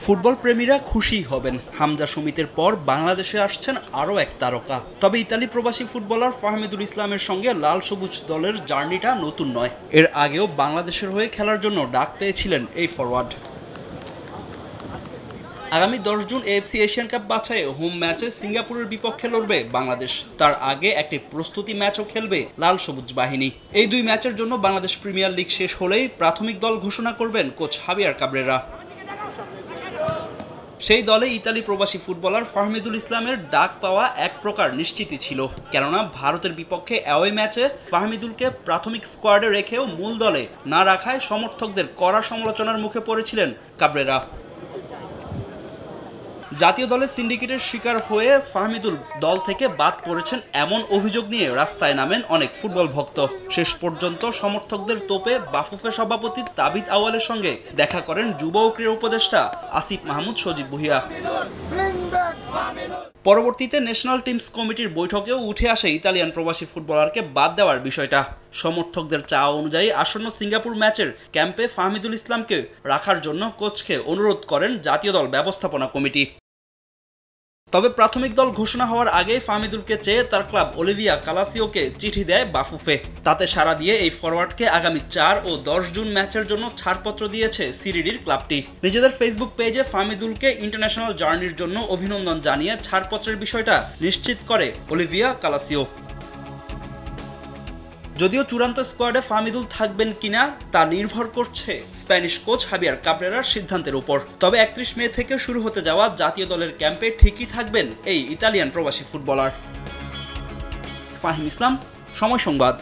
Football প্রেমীরা খুশি হবেন। হামজা সুমিতের পর বাংলাদেশে আসছেন আরও এক তারকা। তবে ইতালি প্রবাসী ফুটবলার ফাহমিদুল ইসলামের সঙ্গে লাল সবুজ দলের জার্নিটা নতুন নয়। এর আগেও বাংলাদেশের হয়ে খেলার জন্য ডাক পেয়েছিলেন এই ফরওয়ার্ড। আগামী 10 জুন এএফসি এশিয়ান কাপ বাছাইয়ে হোম ম্যাচে সিঙ্গাপুরের বিপক্ষে লড়বে বাংলাদেশ। তার আগে একটি প্রস্তুতি ম্যাচও খেলবে লাল সবুজ বাহিনী। এই দুই ম্যাচের জন্য বাংলাদেশ প্রিমিয়ার লিগ শেষ হলেই প্রাথমিক দল ঘোষণা করবেন কোচ হাবিয়ার কাবরেরা। সেই দলে ইতালি প্রবাসী ফুটবলার ফাহমিদুল ইসলামের ডাক পাওয়া এক প্রকার নিশ্চিতই ছিল, কেননা ভারতের বিপক্ষে অ্যাওয়ে ম্যাচে ফাহমিদুলকে প্রাথমিক স্কোয়াডে রেখেও মূল দলে না রাখায় সমর্থকদের কড়া সমালোচনার মুখে পড়েছিলেন কাবরেরা। জাতীয় দলের সিন্ডিকেটের শিকার হয়ে ফাহমিদুল দল থেকে বাদ পড়েছেন এমন অভিযোগ নিয়ে রাস্তায় নামেন অনেক ফুটবল ভক্ত। শেষ পর্যন্ত সমর্থকদের তোপে বাফুফে সভাপতি তাবিদ আওয়ালের সঙ্গে দেখা করেন যুব ও ক্রীড়া উপদেষ্টা আসিফ মাহমুদ সজীব ভুঁইয়া। পরবর্তীতে ন্যাশনাল টিমস কমিটির বৈঠকেও উঠে আসে ইতালিয়ান প্রবাসী ফুটবলারকে বাদ দেওয়ার বিষয়টা। সমর্থকদের চাওয়া অনুযায়ী আসন্ন সিঙ্গাপুর ম্যাচের ক্যাম্পে ফাহমিদুল ইসলামকে রাখার জন্য কোচকে অনুরোধ করেন জাতীয় দল ব্যবস্থাপনা কমিটি। তবে প্রাথমিক দল ঘোষণা হওয়ার আগেই ফাহমিদুলকে চেয়ে তার ক্লাব অলিভিয়া কালাসিওকে চিঠি দেয় বাফুফে। তাতে সাড়া দিয়ে এই ফরওয়ার্ডকে আগামী 4 ও 10 জুন ম্যাচের জন্য ছাড়পত্র দিয়েছে সিরিডির ক্লাবটি। নিজেদের ফেসবুক পেজে ফাহমিদুলকে ইন্টারন্যাশনাল জার্নির জন্য অভিনন্দন জানিয়ে ছাড়পত্রের বিষয়টা নিশ্চিত করে অলিভিয়া কালাসিও। যদিও চূড়ান্ত স্কোয়াডে ফাহমিদুল থাকবেন কিনা তা নির্ভর করছে স্প্যানিশ কোচ হাবিয়ার কাবরেরার সিদ্ধান্তের উপর। তবে 31 মে থেকে শুরু হতে যাওয়া জাতীয় দলের ক্যাম্পে ঠিকই থাকবেন এই ইতালিয়ান প্রবাসী ফুটবলার। ফাহিম ইসলাম, সময় সংবাদ।